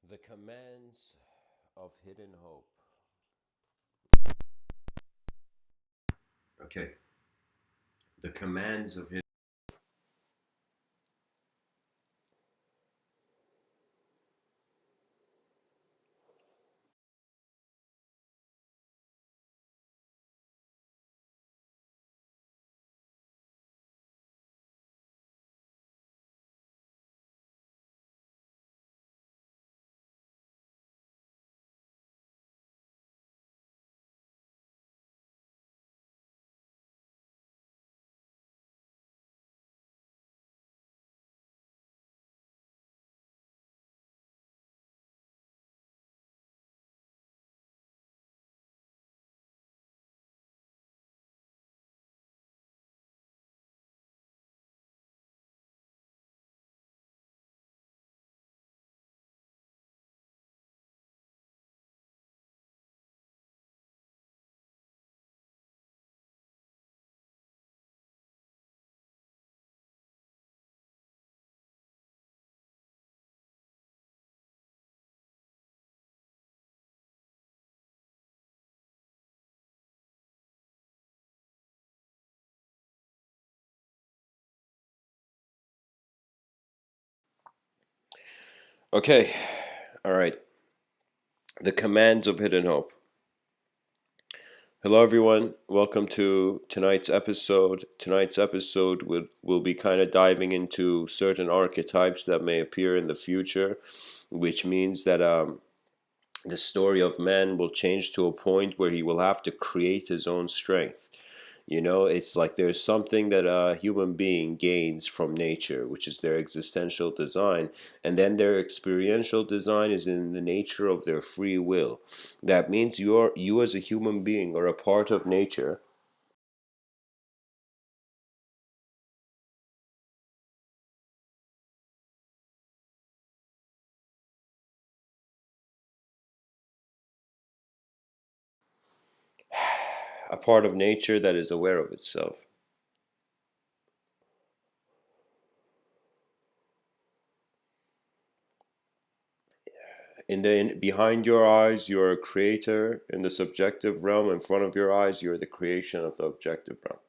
The commands of hidden hope. Okay. The commands of hidden. Okay. All right. The commands of hidden hope. Hello, everyone. Welcome to tonight's episode. Tonight's episode will be kind of diving into certain archetypes that may appear in the future, which means that the story of man will change to a point where he will have to create his own strength. You know, it's like there's something that a human being gains from nature, which is their existential design, and then their experiential design is in the nature of their free will. That means you as a human being are a part of nature, a part of nature that is aware of itself. Behind your eyes, you're a creator. In the subjective realm, in front of your eyes, you're the creation of the objective realm.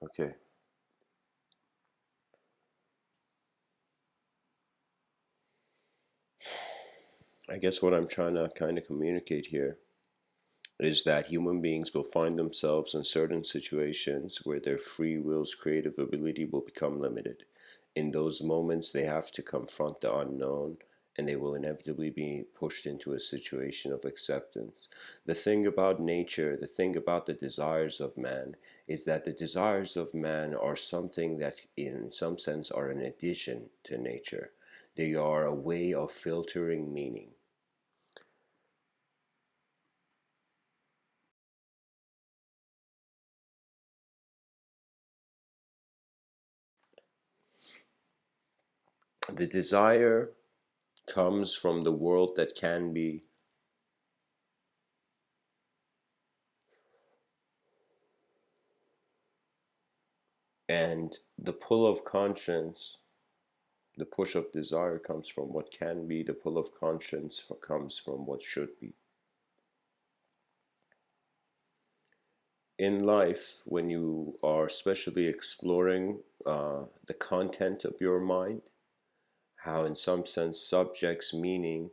Okay. I guess what I'm trying to kind of communicate here is that human beings will find themselves in certain situations where their free will's creative ability will become limited. In those moments, they have to confront the unknown and they will inevitably be pushed into a situation of acceptance. The thing about nature, the thing about the desires of man, is that the desires of man are something that, in some sense, are an addition to nature. They are a way of filtering meaning. The desire comes from the world that can be, and the pull of conscience, the push of desire comes from what can be, the pull of conscience comes from what should be. In life, when you are especially exploring the content of your mind, how in some sense subjects, meaning,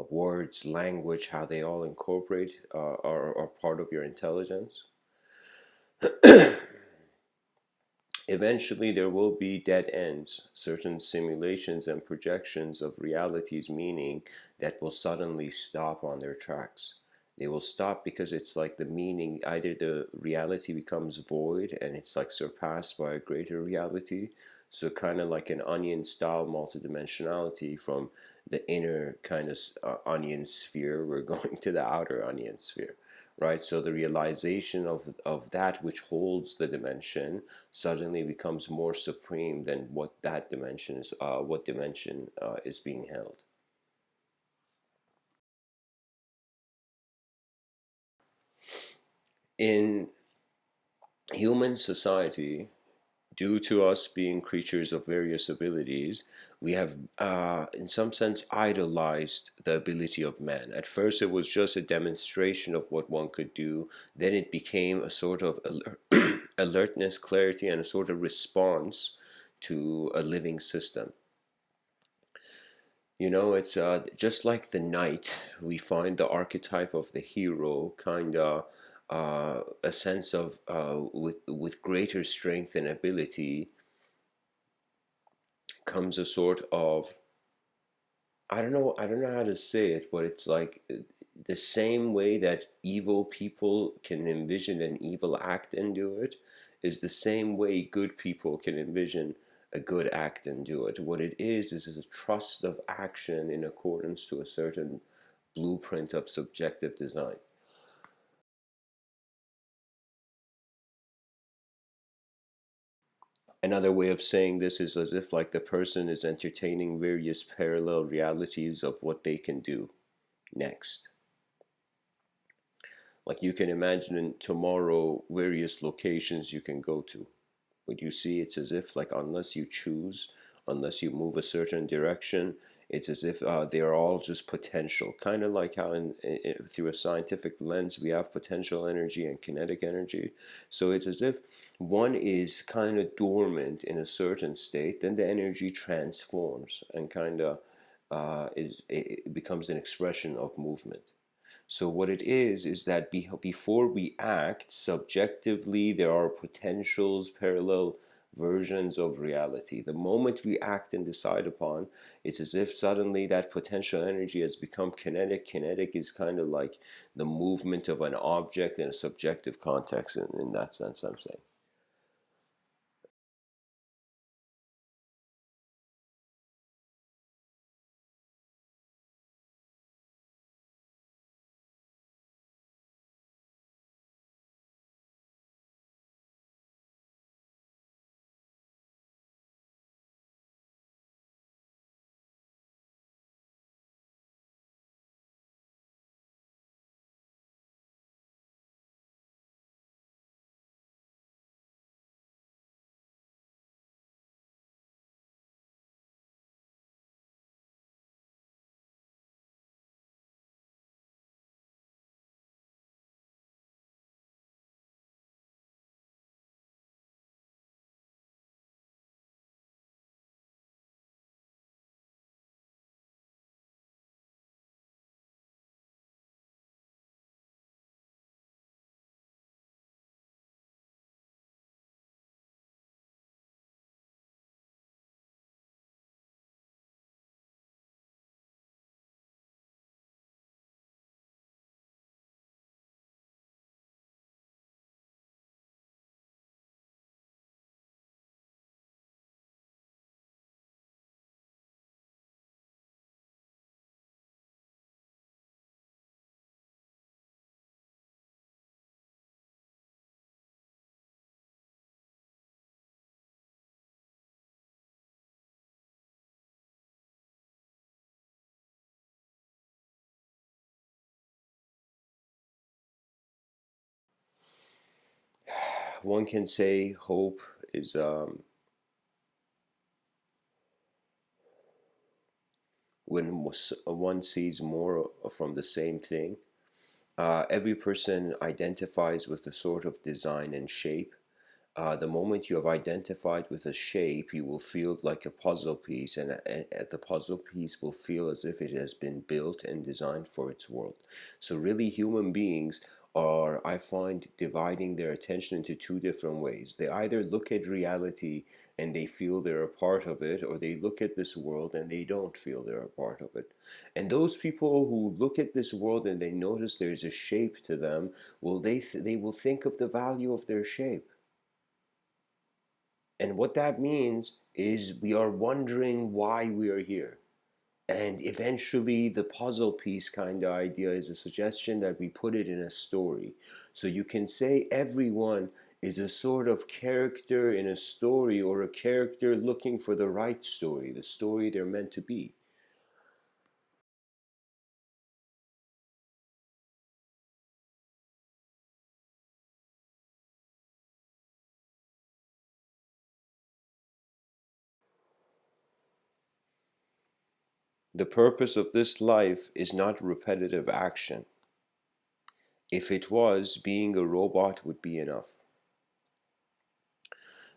words, language, how they all incorporate are part of your intelligence. Eventually, there will be dead ends, certain simulations and projections of realities, meaning that will suddenly stop on their tracks. They will stop because it's like the meaning, either the reality becomes void and it's like surpassed by a greater reality. So, kind of like an onion style multidimensionality from the inner kind of onion sphere, we're going to the outer onion sphere, right? So the realization of that which holds the dimension suddenly becomes more supreme than what that dimension is, what dimension is being held. In human society, due to us being creatures of various abilities, we have, in some sense, idolized the ability of man. At first, it was just a demonstration of what one could do. Then it became a sort of alertness, clarity, and a sort of response to a living system. You know, it's just like the knight. We find the archetype of the hero, kind of a sense of with greater strength and ability comes a sort of, I don't know how to say it, but it's like the same way that evil people can envision an evil act and do it is the same way good people can envision a good act and do it. What it is a trust of action in accordance to a certain blueprint of subjective design. Another way of saying this is as if like the person is entertaining various parallel realities of what they can do next. Like you can imagine in tomorrow various locations you can go to. But you see, it's as if like unless you choose, unless you move a certain direction, it's as if they're all just potential. Kind of like how through a scientific lens we have potential energy and kinetic energy. So it's as if one is kind of dormant in a certain state, then the energy transforms and kind of it becomes an expression of movement. So what it is that before we act subjectively, there are potentials, parallel versions of reality. The moment we act and decide upon, it's as if suddenly that potential energy has become kinetic. Kinetic is kind of like the movement of an object in a subjective context, in that sense, I'm saying. one can say hope is when one sees more from the same thing. Every person identifies with a sort of design and shape. The moment you have identified with a shape, you will feel like a puzzle piece, and the puzzle piece will feel as if it has been built and designed for its world. So, really, human beings are, I find, dividing their attention into two different ways. They either look at reality and they feel they're a part of it, or they look at this world and they don't feel they're a part of it. And those people who look at this world and they notice there's a shape to them, they will think of the value of their shape. And what that means is we are wondering why we are here. And eventually, the puzzle piece kind of idea is a suggestion that we put it in a story. So you can say everyone is a sort of character in a story, or a character looking for the right story, the story they're meant to be. The purpose of this life is not repetitive action. If it was, being a robot would be enough.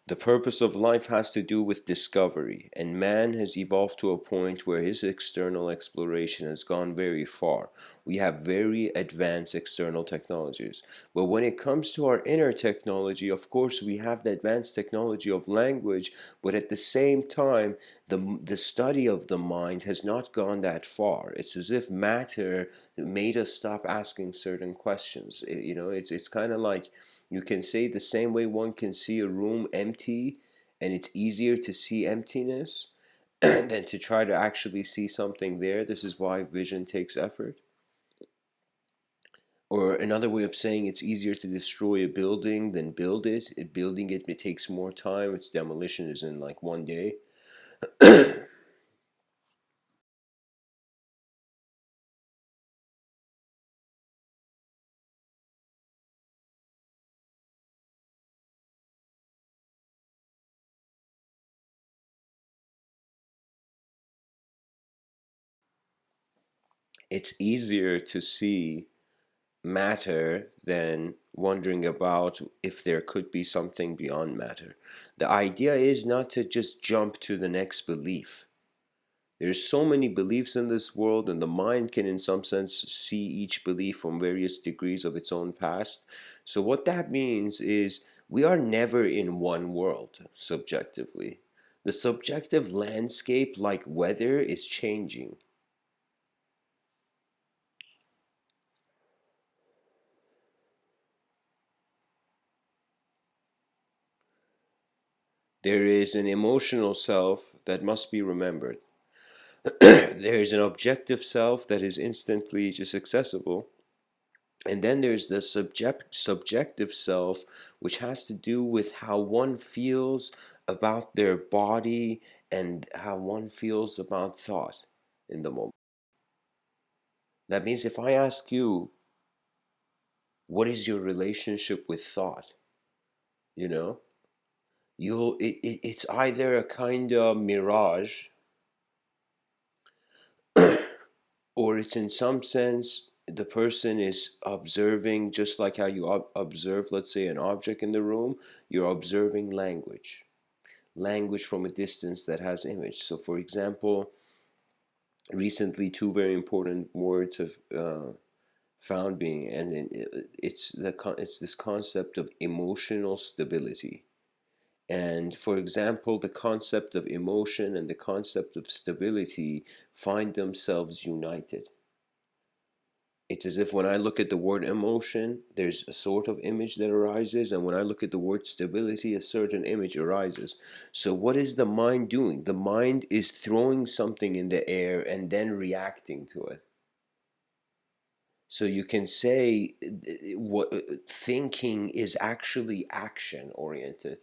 The purpose of life has to do with discovery, and man has evolved to a point where his external exploration has gone very far. We have very advanced external technologies. But when it comes to our inner technology, of course, we have the advanced technology of language, but at the same time, the study of the mind has not gone that far. It's as if matter made us stop asking certain questions. It's kind of like you can say the same way one can see a room empty, and it's easier to see emptiness than to try to actually see something there. This is why vision takes effort. Or another way of saying it's easier to destroy a building than build it. Building it takes more time. Its demolition is in like one day. It's easier to see matter than wondering about if there could be something beyond matter. The idea is not to just jump to the next belief. There's so many beliefs in this world, and the mind can, in some sense, see each belief from various degrees of its own past. So, what that means is we are never in one world subjectively. The subjective landscape, like weather, is changing. There is an emotional self that must be remembered. There is an objective self that is instantly just accessible. And then there's the subjective self, which has to do with how one feels about their body and how one feels about thought in the moment. That means if I ask you, what is your relationship with thought? You know, it's either a kind of mirage, or it's in some sense the person is observing, just like how you observe, let's say, an object in the room. You're observing language from a distance that has image. So for example, recently two very important words have found being, and it's this concept of emotional stability. And for example, the concept of emotion and the concept of stability find themselves united. It's as if when I look at the word emotion, there's a sort of image that arises, and when I look at the word stability, a certain image arises. So, what is the mind doing? The mind is throwing something in the air and then reacting to it. So, you can say what thinking is actually action oriented.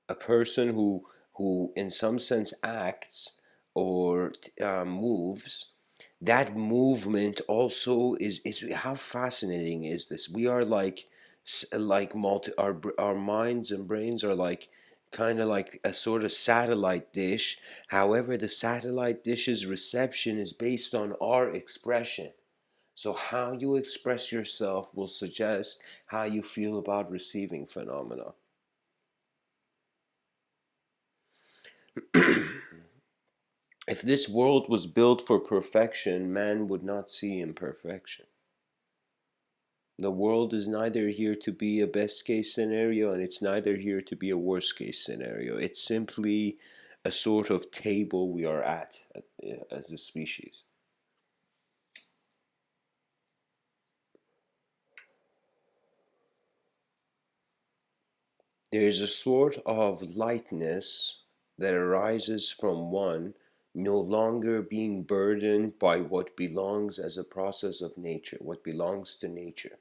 A person who in some sense acts or moves, that movement also is how fascinating is this? We are like like our minds and brains are like kind of like a sort of satellite dish. However, the satellite dish's reception is based on our expression. So how you express yourself will suggest how you feel about receiving phenomena. If this world was built for perfection, man would not see imperfection. The world is neither here to be a best case scenario, and it's neither here to be a worst case scenario. It's simply a sort of table we are at as a species. There's a sort of lightness that arises from one no longer being burdened by what belongs as a process of nature, what belongs to nature.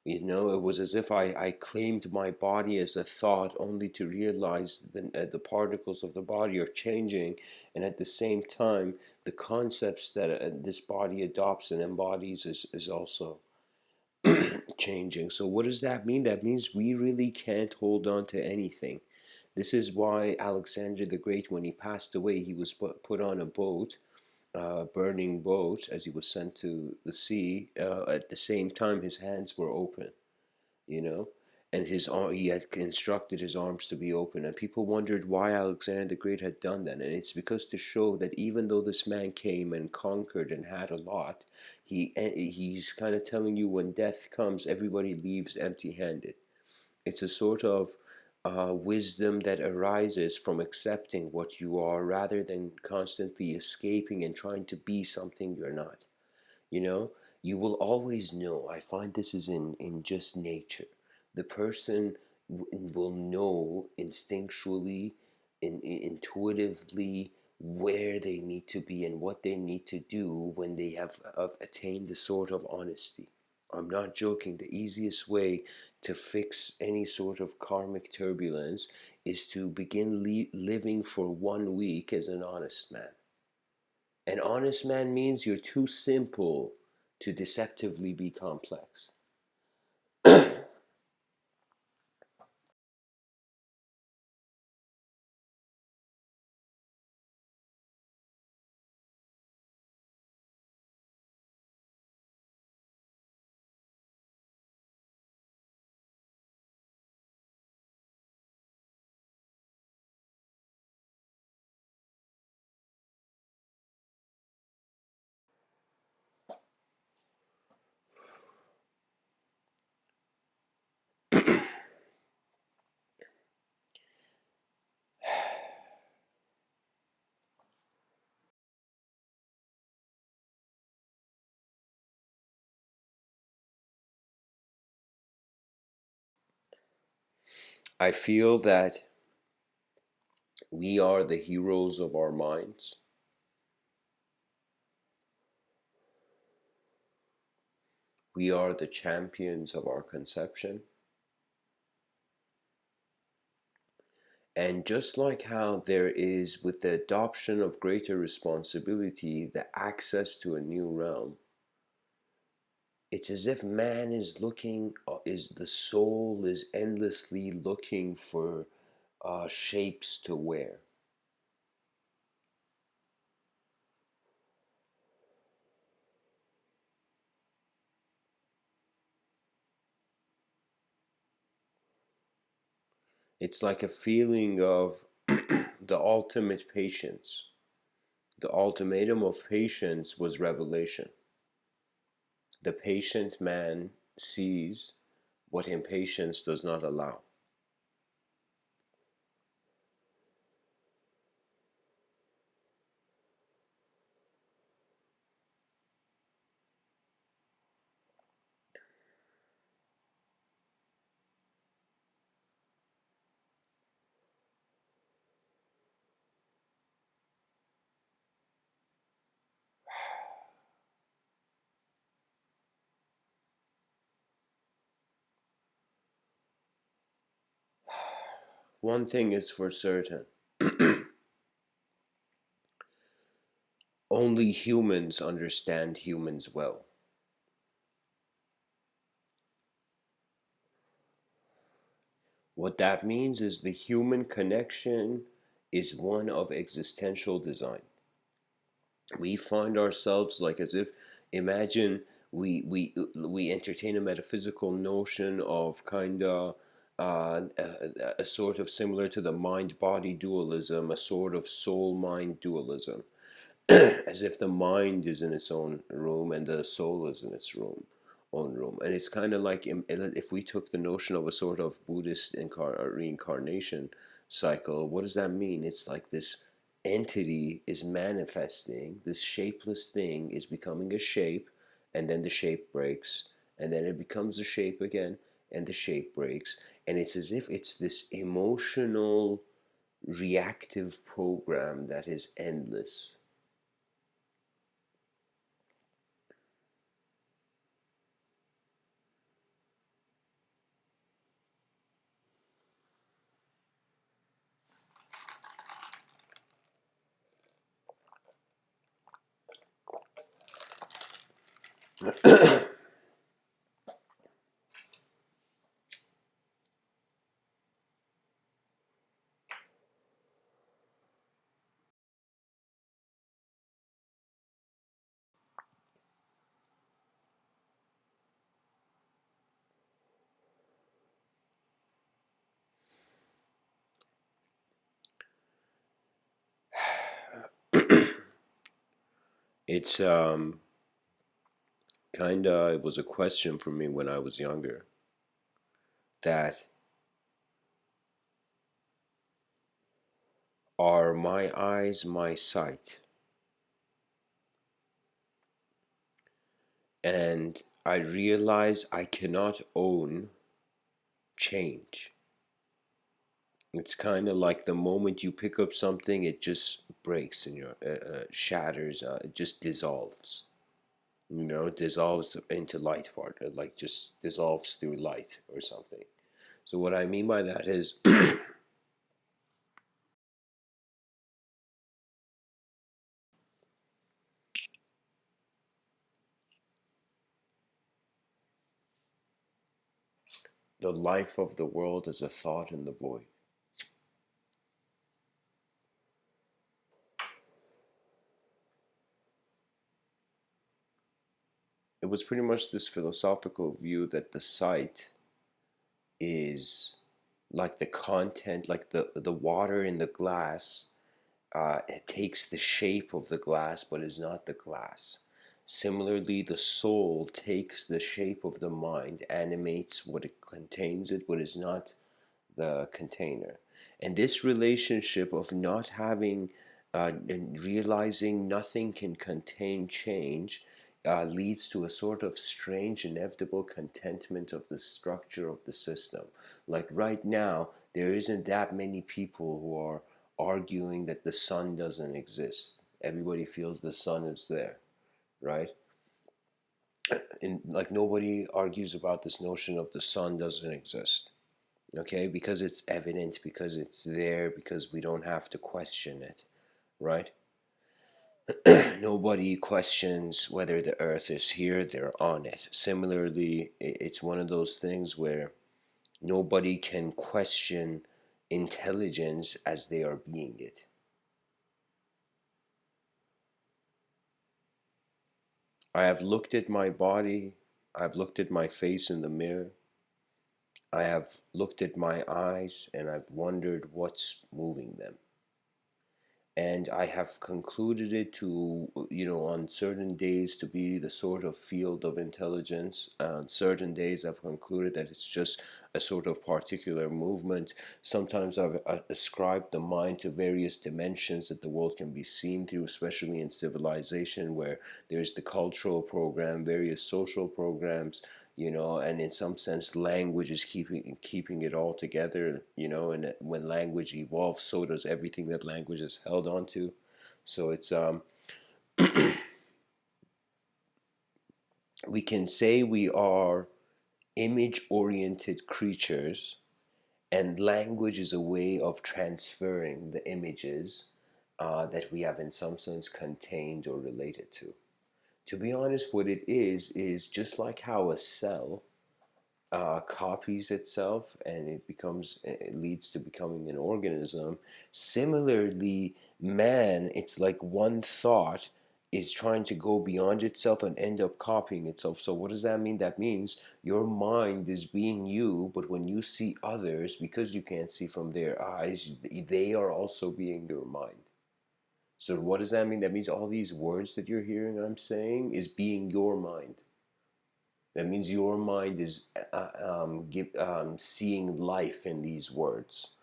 You know, it was as if I claimed my body as a thought only to realize the particles of the body are changing, and at the same time, the concepts that this body adopts and embodies is also changing. So, what does that mean? That means we really can't hold on to anything. This is why Alexander the Great, when he passed away, he was put on a boat, burning boat, as he was sent to the sea. At the same time, his hands were open, you know, and he had instructed his arms to be open, and people wondered why Alexander the Great had done that, and it's because to show that even though this man came and conquered and had a lot, he's kind of telling you when death comes, everybody leaves empty-handed. It's a sort of wisdom that arises from accepting what you are rather than constantly escaping and trying to be something you're not. You know, you will always know. I find this is in just nature. The person will know instinctually, intuitively, where they need to be and what they need to do when they have attained the sort of honesty. I'm not joking. The easiest way to fix any sort of karmic turbulence is to begin living for 1 week as an honest man. An honest man means you're too simple to deceptively be complex. I feel that we are the heroes of our minds. We are the champions of our conception. And just like how there is, with the adoption of greater responsibility, the access to a new realm, it's as if man is looking, is the soul is endlessly looking for shapes to wear. It's like a feeling of the ultimate patience. The ultimatum of patience was revelation. The patient man sees what impatience does not allow. One thing is for certain: only humans understand humans well. What that means is the human connection is one of existential design. We find ourselves like as if, imagine, we entertain a metaphysical notion of kind of a sort of similar to the mind body dualism, a sort of soul mind dualism. As if the mind is in its own room and the soul is in its own room. And it's kind of like if we took the notion of a sort of Buddhist reincarnation cycle, what does that mean? It's like this entity is manifesting, this shapeless thing is becoming a shape, and then the shape breaks, and then it becomes a shape again, and the shape breaks. And it's as if it's this emotional reactive program that is endless. It's kind of, it was a question for me when I was younger, that are my eyes my sight? And I realize I cannot own change. It's kind of like the moment you pick up something, it just breaks in your shatters, it just dissolves. Dissolves into light part, like just dissolves through light or something. So what I mean by that is the life of the world is a thought in the void. It was pretty much this philosophical view that the sight is like the content, like the water in the glass. It takes the shape of the glass, but is not the glass. Similarly, the soul takes the shape of the mind, animates what it contains, it, but is not the container. And this relationship of not having and realizing nothing can contain change leads to a sort of strange, inevitable contentment of the structure of the system. Like right now, there isn't that many people who are arguing that the sun doesn't exist. Everybody feels the sun is there, right? And like nobody argues about this notion of the sun doesn't exist, okay, because it's evident, because it's there, because we don't have to question it, right? Nobody questions whether the earth is here, they're on it. Similarly, it's one of those things where nobody can question intelligence as they are being it. I have looked at my body, I've looked at my face in the mirror, I have looked at my eyes, and I've wondered what's moving them. And I have concluded it to, on certain days to be the sort of field of intelligence. On certain days, I've concluded that it's just a sort of particular movement. Sometimes I've ascribed the mind to various dimensions that the world can be seen through, especially in civilization, where there's the cultural program, various social programs, and in some sense language is keeping it all together, and when language evolves, so does everything that language is held onto. So it's we can say we are image oriented creatures, and language is a way of transferring the images that we have in some sense contained or related to be honest, what it is just like how a cell copies itself, and it leads to becoming an organism. Similarly, man, it's like one thought is trying to go beyond itself and end up copying itself. So what does that mean? That means your mind is being you, but when you see others, because you can't see from their eyes, they are also being your mind. So what does that mean? That means all these words that you're hearing I'm saying is being your mind. That means your mind is seeing life in these words,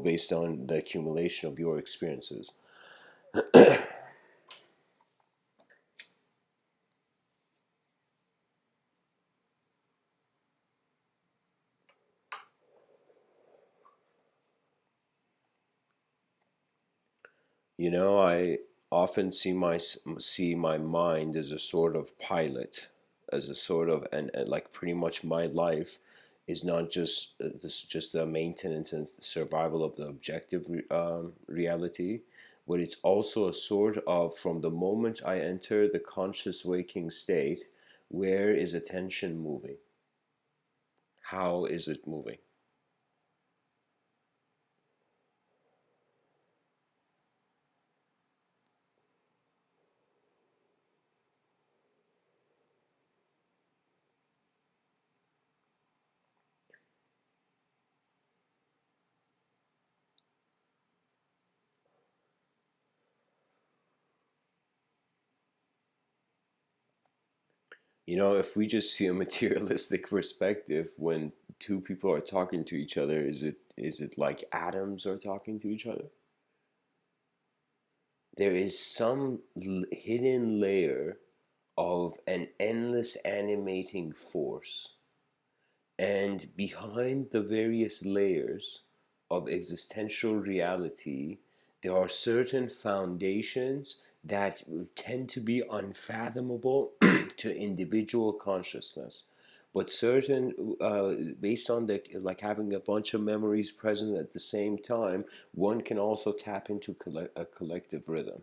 based on the accumulation of your experiences. I often see my mind as a sort of pilot, as a sort of, and like pretty much my life is not just the maintenance and survival of the objective reality, but it's also a sort of, from the moment I enter the conscious waking state, where is attention moving? How is it moving? If we just see a materialistic perspective, when two people are talking to each other, is it like atoms are talking to each other? There is some hidden layer of an endless animating force, and behind the various layers of existential reality, there are certain foundations that tend to be unfathomable to individual consciousness. But certain, based on the like having a bunch of memories present at the same time, one can also tap into a collective rhythm.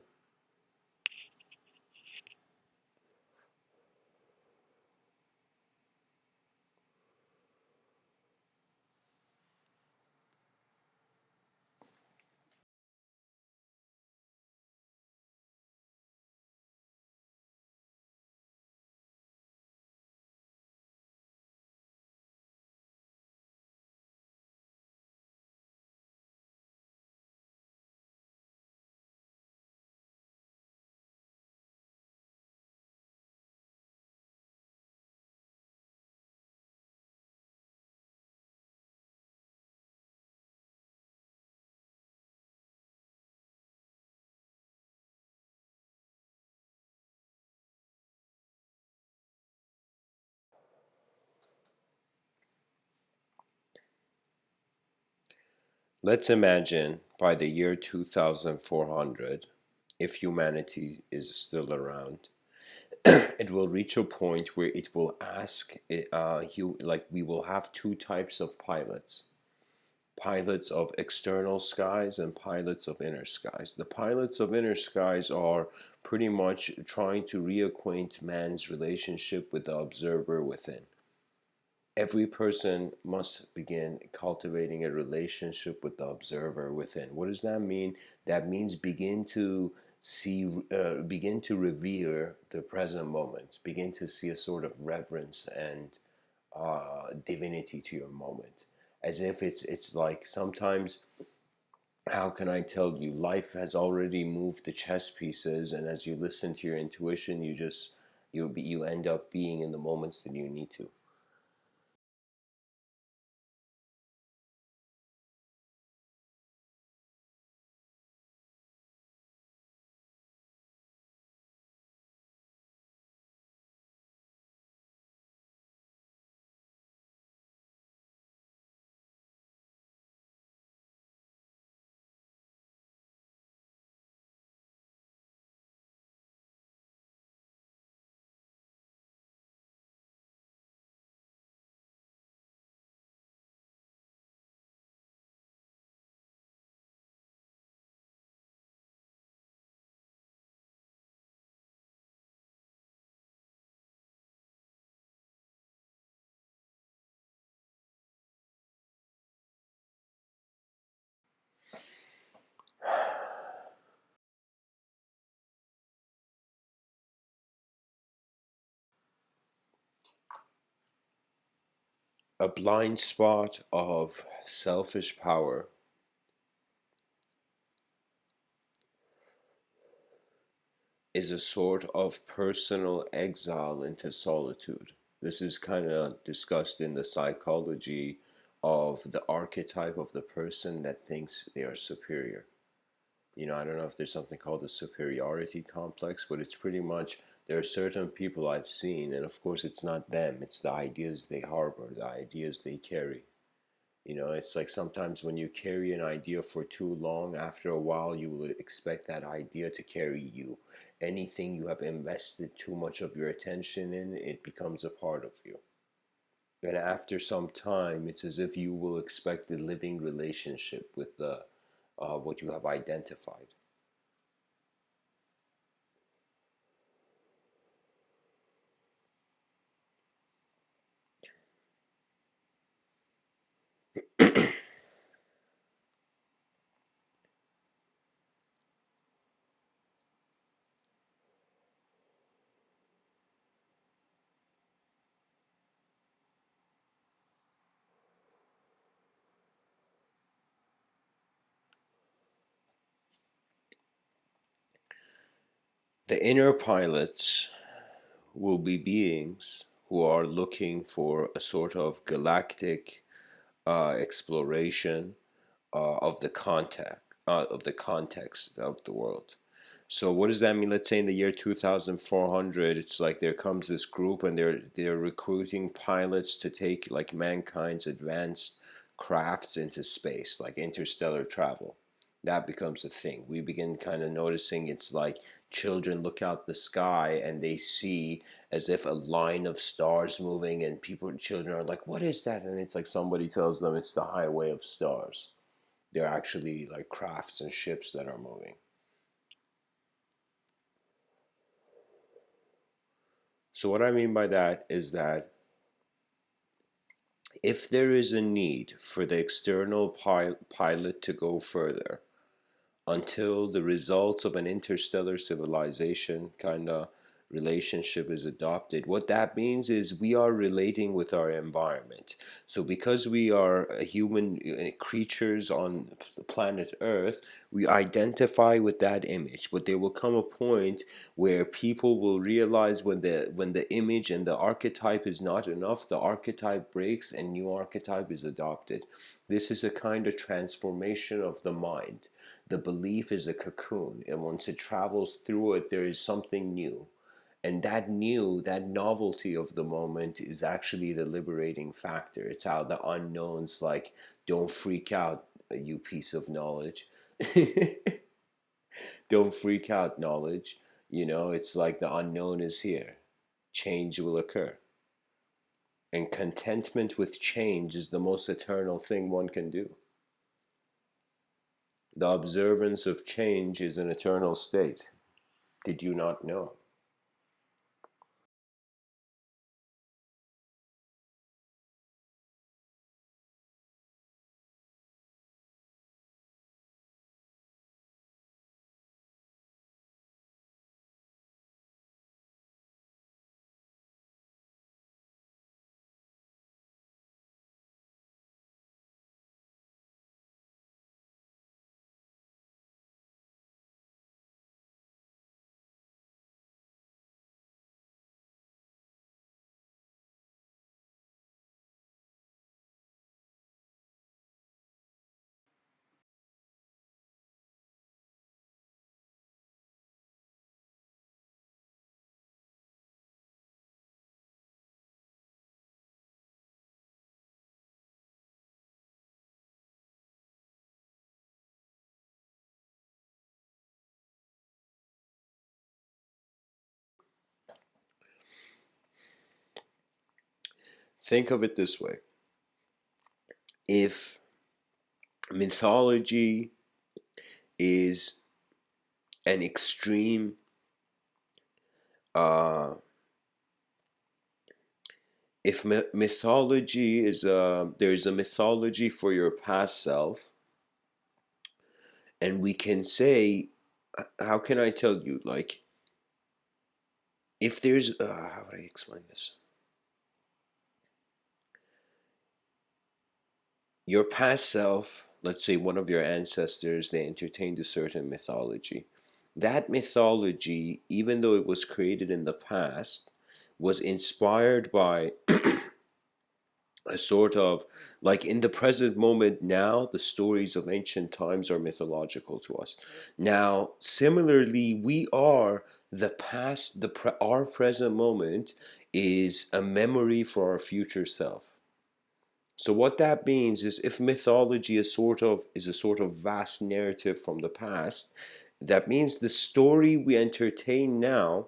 Let's imagine by the year 2400, if humanity is still around, it will reach a point where it will ask, like we will have two types of pilots: pilots of external skies and pilots of inner skies. The pilots of inner skies are pretty much trying to reacquaint man's relationship with the observer within. Every person must begin cultivating a relationship with the observer within. What does that mean? That means begin to revere the present moment, begin to see a sort of reverence and divinity to your moment, as if it's like sometimes. How can I tell you? Life has already moved the chess pieces, and as you listen to your intuition, you end up being in the moments that you need to. A blind spot of selfish power is a sort of personal exile into solitude. This is kind of discussed in the psychology of the archetype of the person that thinks they are superior. I don't know if there's something called the superiority complex, but it's pretty much there are certain people I've seen, and of course, it's not them, it's the ideas they harbor, the ideas they carry. It's like sometimes when you carry an idea for too long, after a while, you will expect that idea to carry you. Anything you have invested too much of your attention in, it becomes a part of you. And after some time, it's as if you will expect a living relationship with the what you have identified. The inner pilots will be beings who are looking for a sort of galactic exploration of the context of the world. So what does that mean? Let's say in the year 2400, it's like there comes this group and they're recruiting pilots to take like mankind's advanced crafts into space, like interstellar travel. That becomes a thing. We begin kind of noticing it's like children look out the sky and they see as if a line of stars moving, and children are like, what is that? And it's like somebody tells them it's the highway of stars. They're actually like crafts and ships that are moving. So, what I mean by that is that if there is a need for the external pilot to go further until the results of an interstellar civilization kind of relationship is adopted, what that means is we are relating with our environment. So because we are human creatures on the planet earth, we identify with that image, but there will come a point where people will realize when the image and the archetype is not enough, the archetype breaks and new archetype is adopted. This is a kind of transformation of the mind. The belief is a cocoon, and once it travels through it, there is something new. And that new, that novelty of the moment is actually the liberating factor. It's how the unknowns, like, don't freak out, you piece of knowledge. Don't freak out, knowledge. It's like the unknown is here. Change will occur. And contentment with change is the most eternal thing one can do. The observance of change is an eternal state. Did you not know? Think of it this way. If mythology is an extreme, uh, if mythology is there's a mythology for your past self, and we can say, how can I tell you, like, if there's, how would I explain this? your past self, let's say one of your ancestors, they entertained a certain mythology. That mythology, even though it was created in the past, was inspired by a sort of, like, in the present moment now, the stories of ancient times are mythological to us. Now, similarly, we are the past, our present moment is a memory for our future self. So what that means is, if mythology is a sort of vast narrative from the past, that means the story we entertain now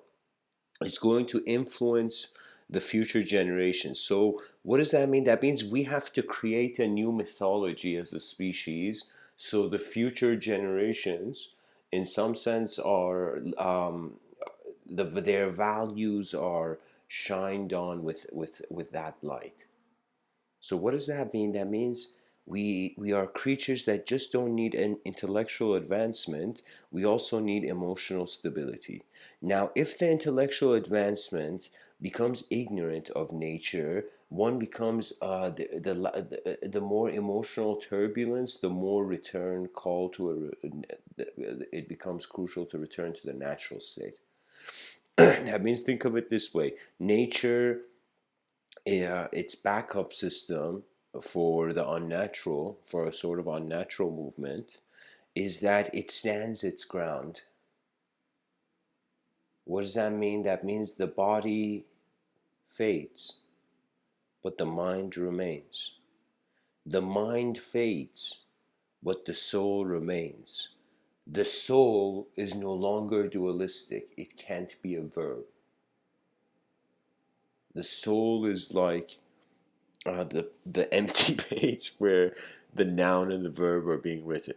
is going to influence the future generations. So what does that mean? That means we have to create a new mythology as a species, so the future generations, in some sense, are their values are shined on with that light. So what does that mean? That means we are creatures that just don't need an intellectual advancement. We also need emotional stability. Now, if the intellectual advancement becomes ignorant of nature, one becomes the more emotional turbulence, the more return call to it becomes crucial to return to the natural state. That means, think of it this way: nature, its backup system for the unnatural, for a sort of unnatural movement, is that it stands its ground. What does that mean? That means the body fades, but the mind remains. The mind fades, but the soul remains. The soul is no longer dualistic, it can't be a verb. The soul is like the empty page where the noun and the verb are being written.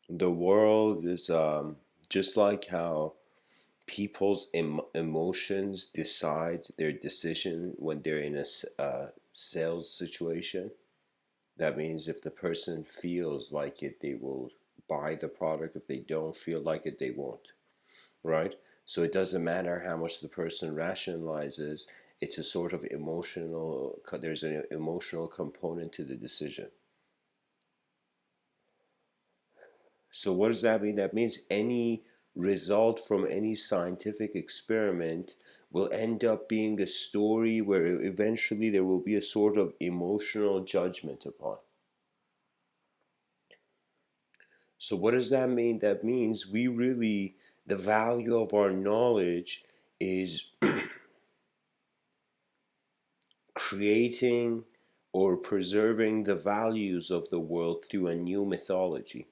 The world is just like how people's emotions decide their decision when they're in a sales situation. That means if the person feels like it, they will buy the product. If they don't feel like it, they won't. Right? So it doesn't matter how much the person rationalizes, it's a sort of emotional, there's an emotional component to the decision. So what does that mean? That means any result from any scientific experiment will end up being a story where eventually there will be a sort of emotional judgment upon. So what does that mean? That means we really, the value of our knowledge is creating or preserving the values of the world through a new mythology.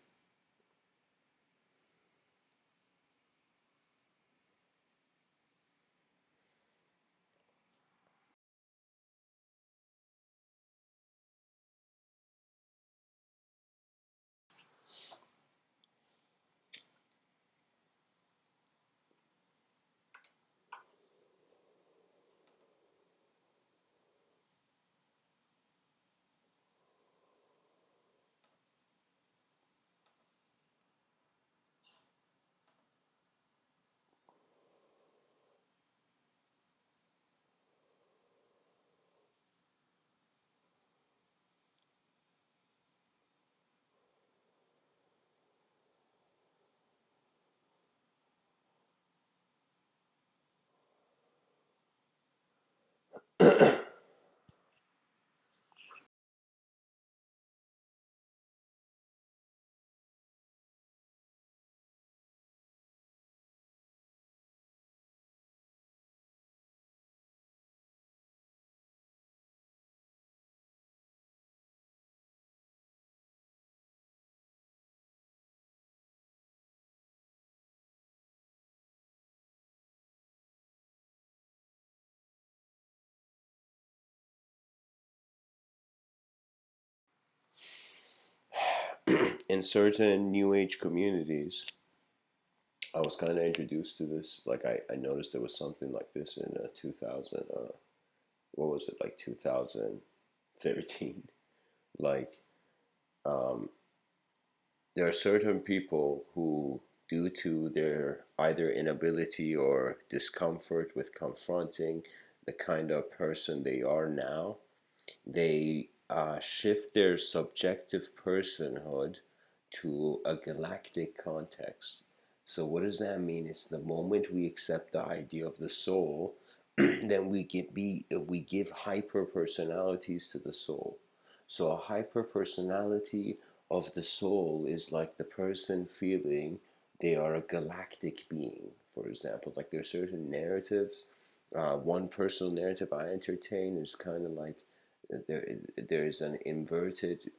in certain new age communities, I was kind of introduced to this. Like I noticed there was something like this in 2000. What was it, like 2013? Like um, there are certain people who, due to their either inability or discomfort with confronting the kind of person they are now, they shift their subjective personhood to a galactic context. So, what does that mean? It's the moment we accept the idea of the soul, then we give hyper personalities to the soul. So, a hyper personality of the soul is like the person feeling they are a galactic being. For example, like there are certain narratives. One personal narrative I entertain is kind of like there there is an inverted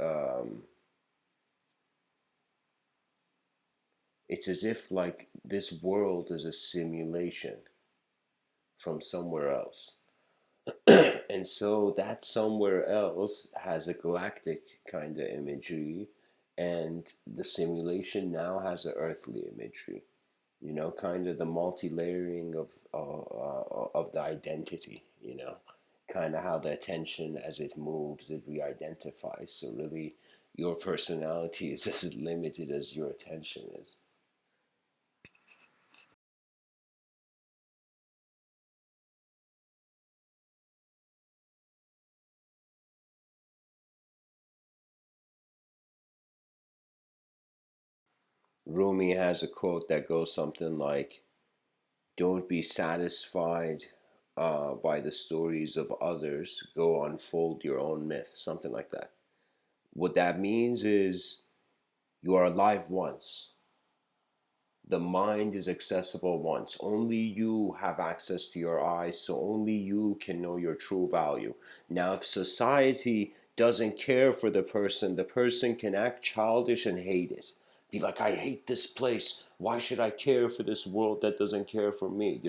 it's as if like this world is a simulation from somewhere else. And so that somewhere else has a galactic kind of imagery, and the simulation now has an earthly imagery, kind of the multi-layering of the identity, kind of how the attention as it moves it re-identifies. So really your personality is as limited as your attention is. Rumi has a quote that goes something like, don't be satisfied by the stories of others, go unfold your own myth, something like that. What that means is you are alive once. The mind is accessible once. Only you have access to your eyes, so only you can know your true value. Now, if society doesn't care for the person can act childish and hate it. Be like, I hate this place. Why should I care for this world that doesn't care for me?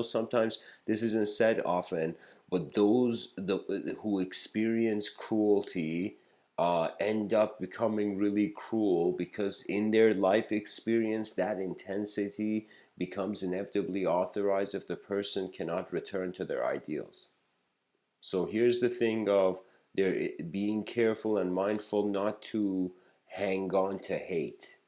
Sometimes this isn't said often, but who experience cruelty end up becoming really cruel because in their life experience that intensity becomes inevitably authorized if the person cannot return to their ideals. So here's the thing of there being careful and mindful not to hang on to hate,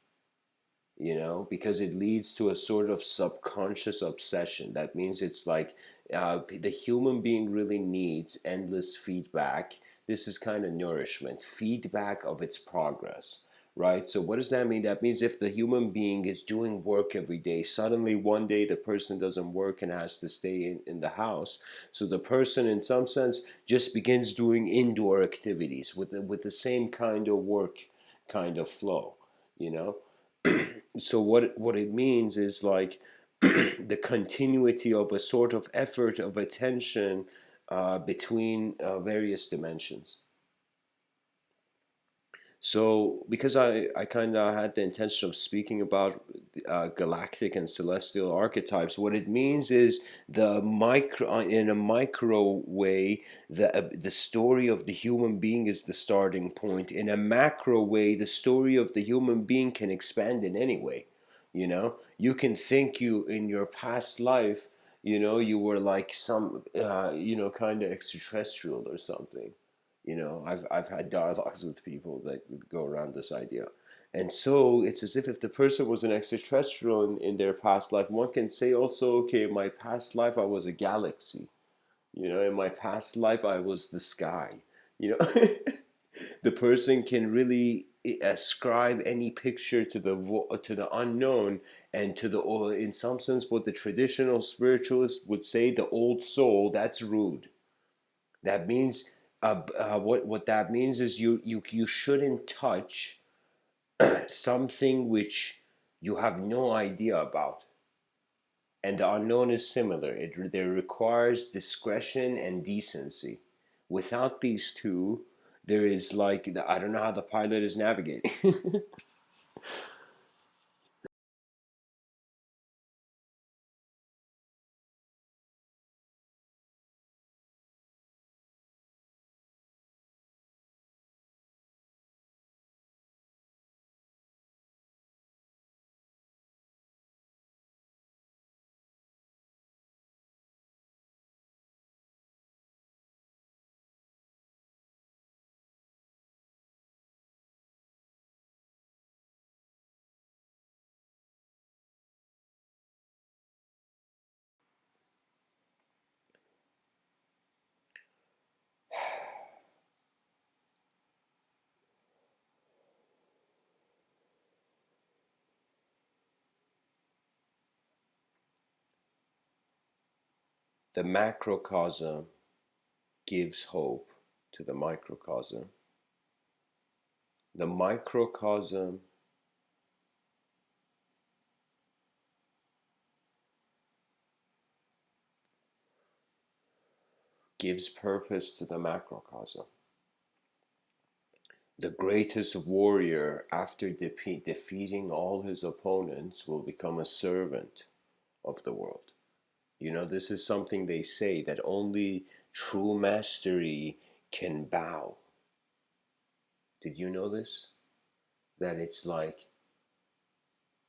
because it leads to a sort of subconscious obsession. That means it's like the human being really needs endless feedback. This is kind of nourishment, feedback of its progress, right? So, what does that mean? That means if the human being is doing work every day, suddenly one day the person doesn't work and has to stay in the house. So, the person, in some sense, just begins doing indoor activities with the same kind of work kind of flow, you know? So what it means is like the continuity of a sort of effort of attention between various dimensions. So, because I kind of had the intention of speaking about galactic and celestial archetypes, what it means is in a micro way, the story of the human being is the starting point. In a macro way, the story of the human being can expand in any way. You can think you in your past life, you were like some, kind of extraterrestrial or something. I've had dialogues with people that would go around this idea. And so it's as if the person was an extraterrestrial in their past life. One can say also, okay, in my past life I was a galaxy. In my past life I was the sky. You know, the person can really ascribe any picture to the unknown and to the, or in some sense, what the traditional spiritualist would say, the old soul. That's rude. That means what that means is you shouldn't touch something which you have no idea about, and the unknown is similar. There requires discretion and decency. Without these two, there is like I don't know how the pilot is navigating. The macrocosm gives hope to the microcosm. The microcosm gives purpose to the macrocosm. The greatest warrior, after defeating all his opponents, will become a servant of the world. You know, this is something they say, that only true mastery can bow. Did you know this? That it's like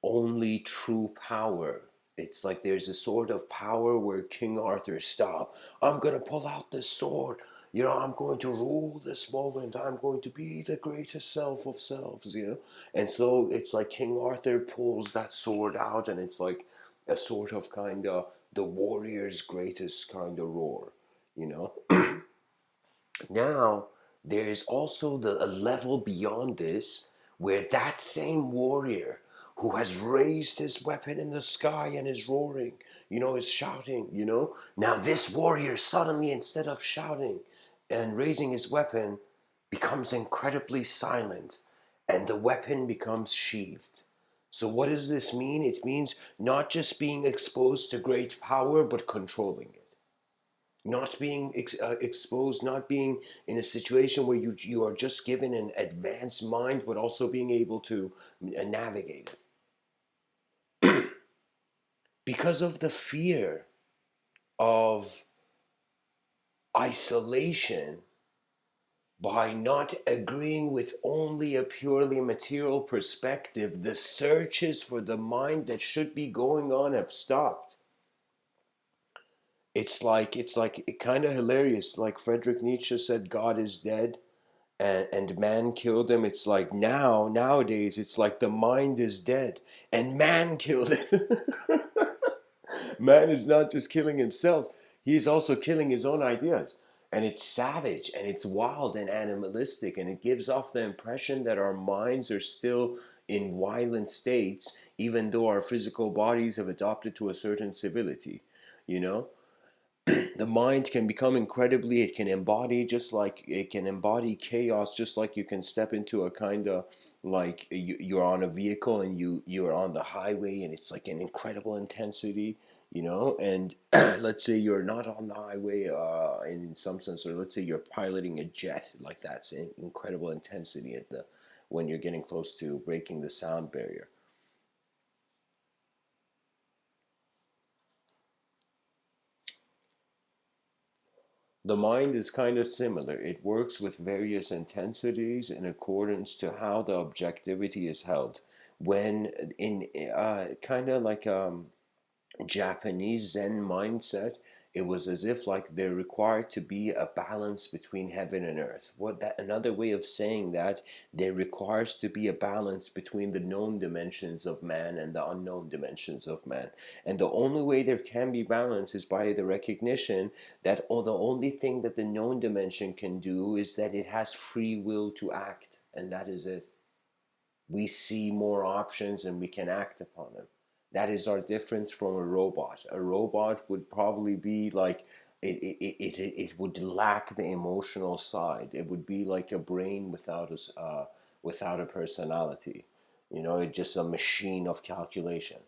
only true power. It's like there's a sort of power where King Arthur, stop, I'm going to pull out this sword. You know, I'm going to rule this moment. I'm going to be the greatest self of selves, you know? And so it's like King Arthur pulls that sword out, and it's like a sort of kind of the warrior's greatest kind of roar, you know? Now, there is also a level beyond this where that same warrior who has raised his weapon in the sky and is roaring, you know, is shouting, you know. Now, this warrior suddenly, instead of shouting and raising his weapon, becomes incredibly silent, and the weapon becomes sheathed. So, what does this mean? It means not just being exposed to great power, but controlling it, not being exposed, not being in a situation where you are just given an advanced mind, but also being able to navigate it. Because of the fear of isolation, by not agreeing with only a purely material perspective, the searches for the mind that should be going on have stopped. It's kind of hilarious. Like Friedrich Nietzsche said, God is dead, and man killed him. It's like nowadays it's like the mind is dead and man killed it. Man is not just killing himself, he's also killing his own ideas. And it's savage and it's wild and animalistic, and it gives off the impression that our minds are still in violent states, even though our physical bodies have adopted to a certain civility, you know. The mind can become incredibly, it can embody, just like it can embody chaos, just like you can step into a kind of like you're on a vehicle and you're on the highway, and it's like an incredible intensity, you know. And let's say you're not on the highway in some sense, or let's say you're piloting a jet, like that's an incredible intensity at the when you're getting close to breaking the sound barrier. The mind is kind of similar. It works with various intensities in accordance to how the objectivity is held. When in kind of like Japanese Zen mindset, it was as if like there required to be a balance between heaven and earth. What that another way of saying that there requires to be a balance between the known dimensions of man and the unknown dimensions of man. And the only way there can be balance is by the recognition that the only thing that the known dimension can do is that it has free will to act, and that is it. We see more options and we can act upon them. That is our difference from a robot. A robot would probably be like it would lack the emotional side. It would be like a brain without a personality. You know, it's just a machine of calculation.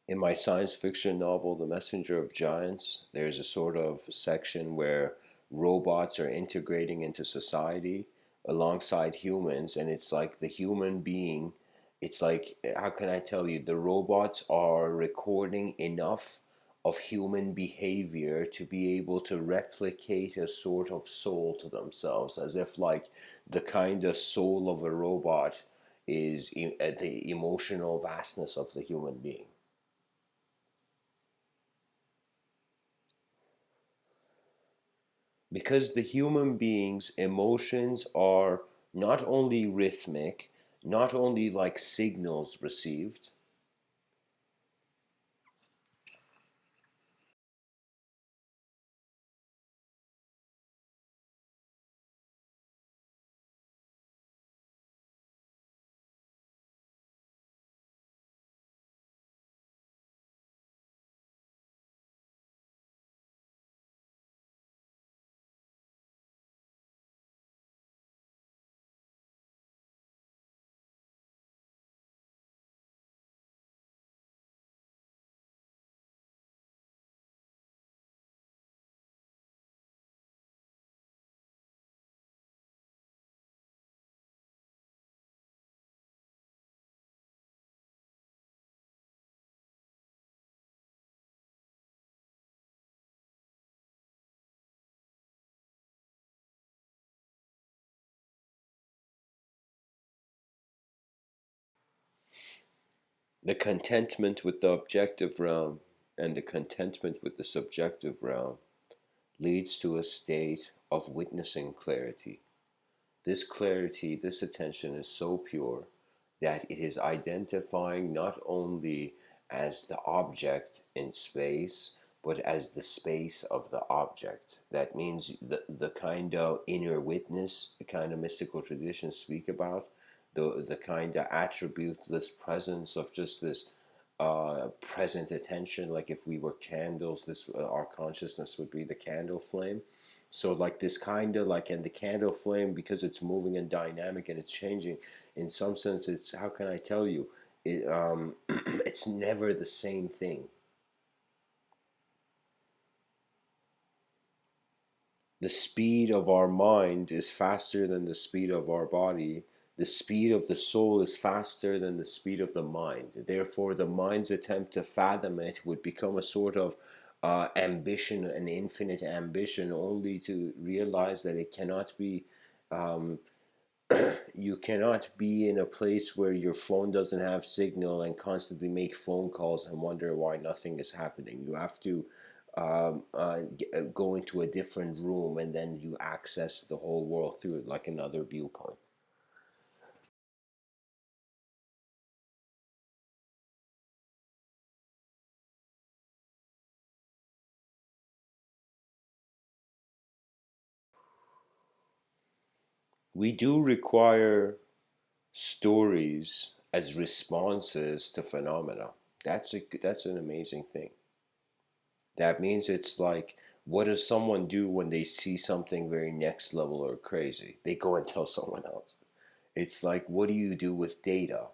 In my science fiction novel, The Messenger of Giants, there's a sort of section where robots are integrating into society alongside humans, and it's like the human being, it's like, how can I tell you, the robots are recording enough of human behavior to be able to replicate a sort of soul to themselves, as if like the kind of soul of a robot is at the emotional vastness of the human being. Because the human being's emotions are not only rhythmic, not only like signals received, The contentment with the objective realm and the contentment with the subjective realm leads to a state of witnessing clarity. This clarity, this attention is so pure that it is identifying not only as the object in space, but as the space of the object. That means the kind of inner witness, the kind of mystical traditions speak about, the kind of attributeless presence of just this present attention. Like if we were candles, this our consciousness would be the candle flame. So like this kind of like, and the candle flame, because it's moving and dynamic and it's changing, in some sense it's, how can I tell you, it's never the same thing. The speed of our mind is faster than the speed of our body. The speed of the soul is faster than the speed of the mind. Therefore, the mind's attempt to fathom it would become a sort of ambition, an infinite ambition, only to realize that it cannot be. Um, you cannot be in a place where your phone doesn't have signal and constantly make phone calls and wonder why nothing is happening. You have to go into a different room and then you access the whole world through it like another viewpoint. We do require stories as responses to phenomena. That's an amazing thing. That means it's like, what does someone do when they see something very next level or crazy? They go and tell someone else. It's like, what do you do with data?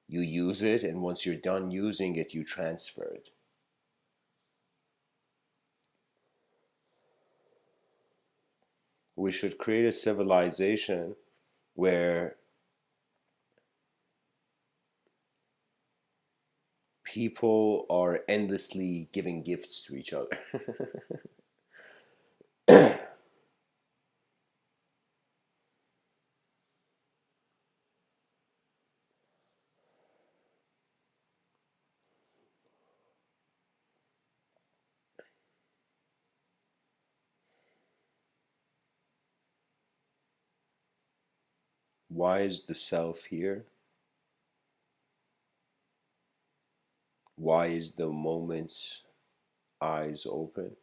You use it, and once you're done using it, you transfer it. We should create a civilization where people are endlessly giving gifts to each other. Why is the self here? Why is the moment's eyes open?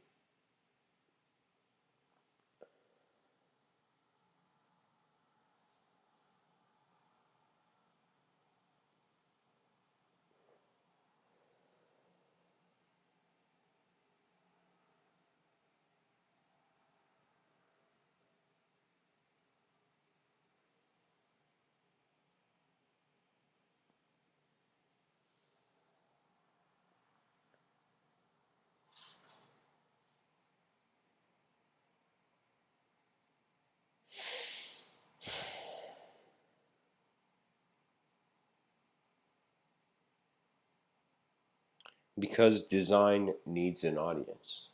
Because design needs an audience.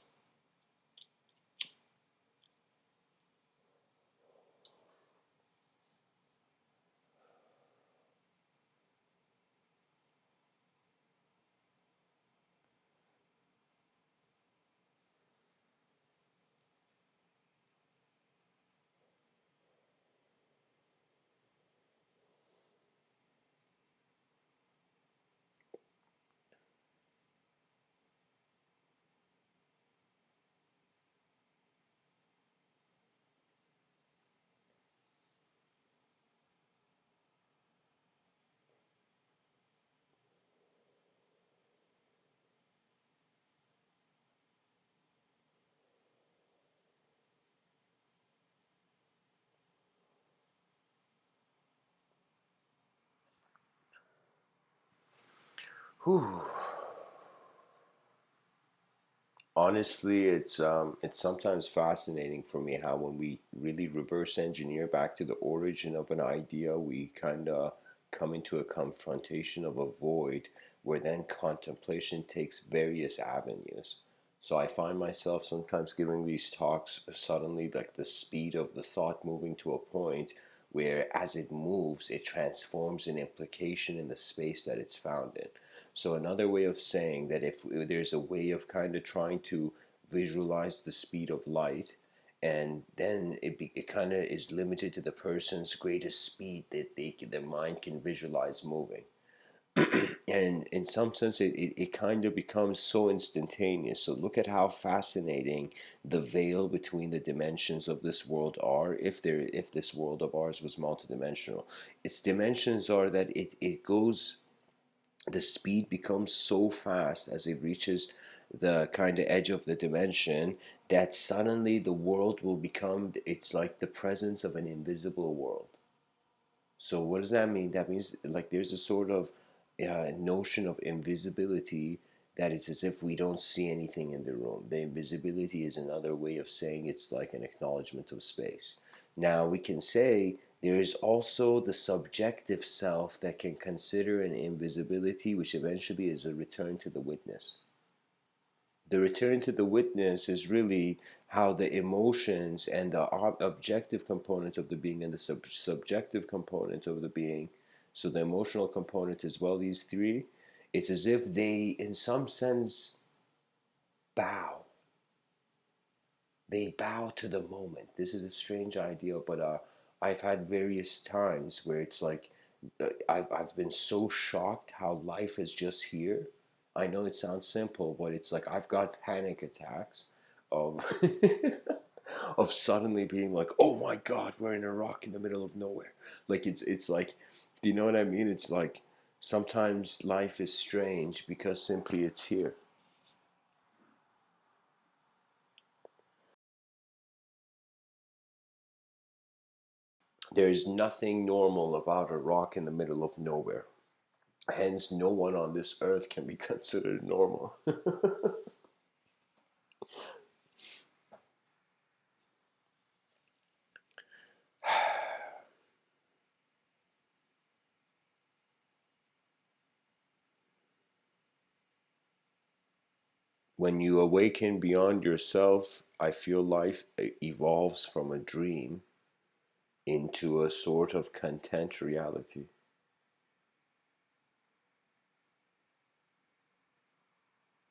Whew. Honestly, it's sometimes fascinating for me how when we really reverse engineer back to the origin of an idea, we kind of come into a confrontation of a void where then contemplation takes various avenues. So I find myself sometimes giving these talks suddenly like the speed of the thought moving to a point where as it moves, it transforms an implication in the space that it's found in. So another way of saying that if there's a way of kind of trying to visualize the speed of light, and then it kind of is limited to the person's greatest speed that their mind can visualize moving. And in some sense it kind of becomes so instantaneous. So look at how fascinating the veil between the dimensions of this world are, if this world of ours was multidimensional. Its dimensions are that it goes, the speed becomes so fast as it reaches the kind of edge of the dimension, that suddenly the world will become, it's like the presence of an invisible world. So what does that mean? That means like there's a sort of notion of invisibility, that it's as if we don't see anything in the room. The invisibility is another way of saying it's like an acknowledgement of space. Now we can say there is also the subjective self that can consider an invisibility, which eventually is a return to the witness. The return to the witness is really how the emotions and the objective component of the being and the subjective component of the being, so the emotional component as well, these three, it's as if they in some sense bow. They bow to the moment. This is a strange idea, but I've had various times where it's like I've been so shocked how life is just here. I know it sounds simple, but it's like I've got panic attacks of of suddenly being like, oh my God, we're in a rock in the middle of nowhere. Like it's like, do you know what I mean? It's like sometimes life is strange because simply it's here. There's nothing normal about a rock in the middle of nowhere. Hence, no one on this earth can be considered normal. When you awaken beyond yourself, I feel life evolves from a dream into a sort of content reality.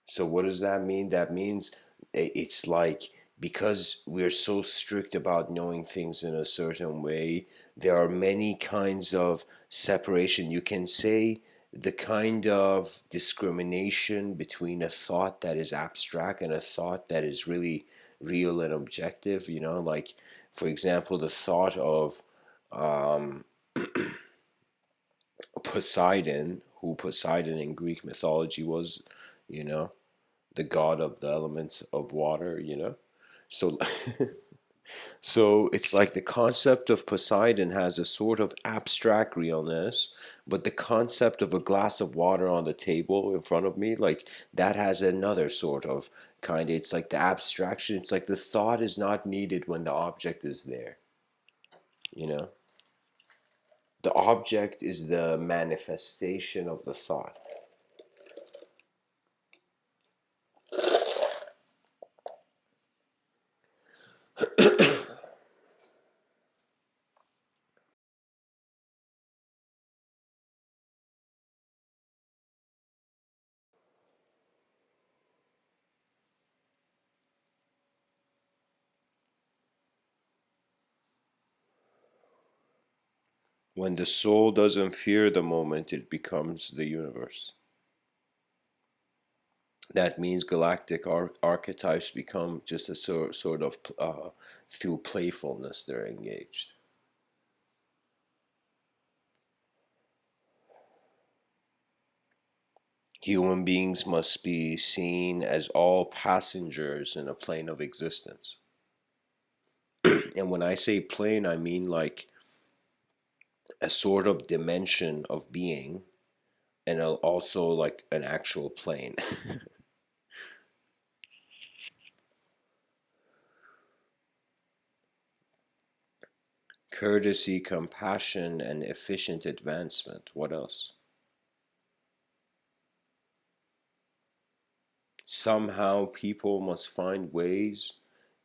So what does that mean? That means it's like, because we're so strict about knowing things in a certain way, there are many kinds of separation. You can say the kind of discrimination between a thought that is abstract and a thought that is really real and objective, like for example, the thought of um, Poseidon, who Poseidon in Greek mythology was, you know, the god of the elements of water. So so it's like the concept of Poseidon has a sort of abstract realness, but the concept of a glass of water on the table in front of me, like that has another sort of kind of, it's like the abstraction, it's like the thought is not needed when the object is there, you know? The object is the manifestation of the thought. When the soul doesn't fear the moment, it becomes the universe. That means galactic archetypes become just a sort of through playfulness they're engaged. Human beings must be seen as all passengers in a plane of existence. And when I say plane, I mean like a sort of dimension of being, and also like an actual plane. Courtesy, compassion, and efficient advancement. What else? Somehow people must find ways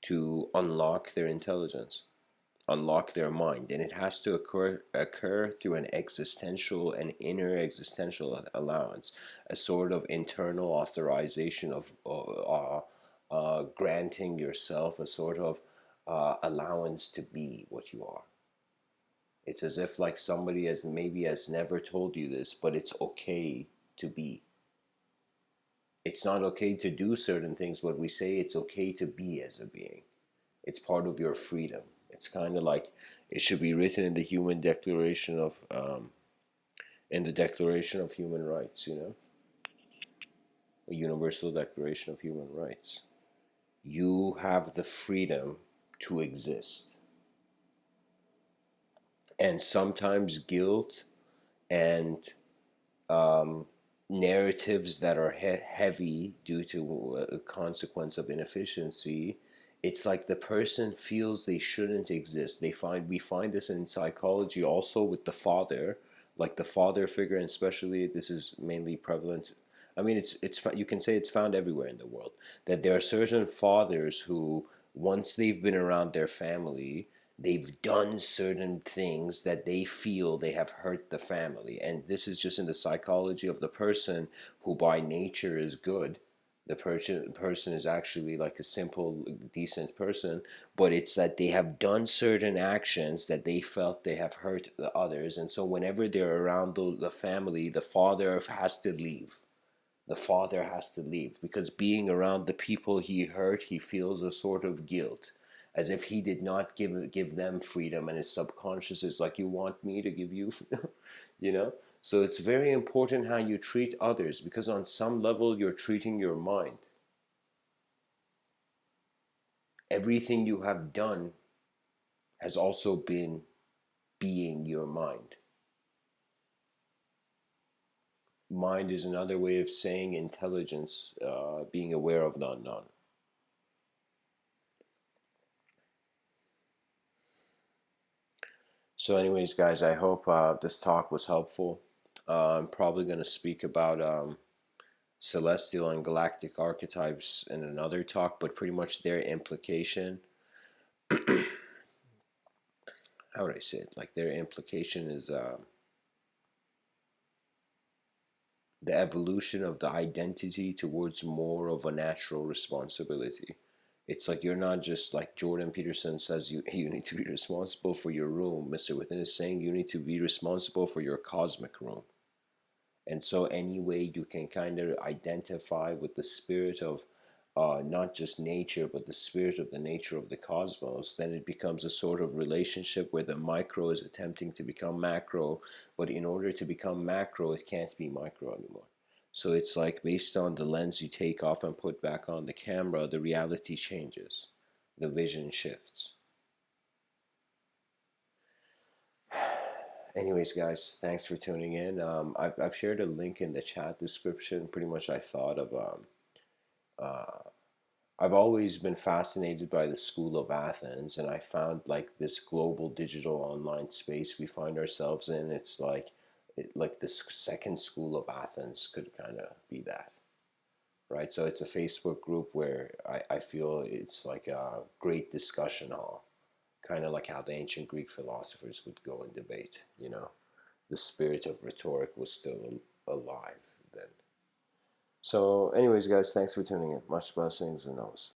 to unlock their intelligence. unlock their mind, and it has to occur through an existential and inner existential allowance, a sort of internal authorization of granting yourself a sort of allowance to be what you are. It's as if like somebody has never told you this, but it's okay to be. It's not okay to do certain things, but we say it's okay to be as a being. It's part of your freedom. It's kind of like it should be written in the Declaration of Human Rights. A Universal Declaration of Human Rights. You have the freedom to exist, and sometimes guilt and um, narratives that are heavy due to a consequence of inefficiency. It's like the person feels they shouldn't exist. We find this in psychology also with the father, like the father figure, and especially this is mainly prevalent. I mean, it's you can say it's found everywhere in the world, that there are certain fathers who, once they've been around their family, they've done certain things that they feel they have hurt the family. And this is just in the psychology of the person who by nature is good. The person is actually like a simple, decent person, but it's that they have done certain actions that they felt they have hurt the others. And so whenever they're around the family, the father has to leave. The father has to leave because being around the people he hurt, he feels a sort of guilt, as if he did not give them freedom, and his subconscious is like, you want me to give you you know. So it's very important how you treat others, because on some level you're treating your mind. Everything you have done has also been being your mind. Mind is another way of saying intelligence, being aware of the unknown. So, anyways, guys, I hope this talk was helpful. I'm probably going to speak about celestial and galactic archetypes in another talk, but pretty much their implication. How would I say it? Like, their implication is the evolution of the identity towards more of a natural responsibility. It's like you're not just like Jordan Peterson says you need to be responsible for your room. Mr. Within is saying you need to be responsible for your cosmic room. And so, any way you can kind of identify with the spirit of not just nature, but the spirit of the nature of the cosmos, then it becomes a sort of relationship where the micro is attempting to become macro, but in order to become macro, it can't be micro anymore. So, it's like based on the lens you take off and put back on the camera, the reality changes, the vision shifts. Anyways, guys, thanks for tuning in. I've shared a link in the chat description. Pretty much, I thought of uh, I've always been fascinated by the School of Athens, and I found like this global digital online space we find ourselves in. It's like this second School of Athens could kind of be that, right? So it's a Facebook group where I feel it's like a great discussion hall, kind of like how the ancient Greek philosophers would go and debate. The spirit of rhetoric was still alive then. So, anyways, guys, thanks for tuning in. Much blessings and knows.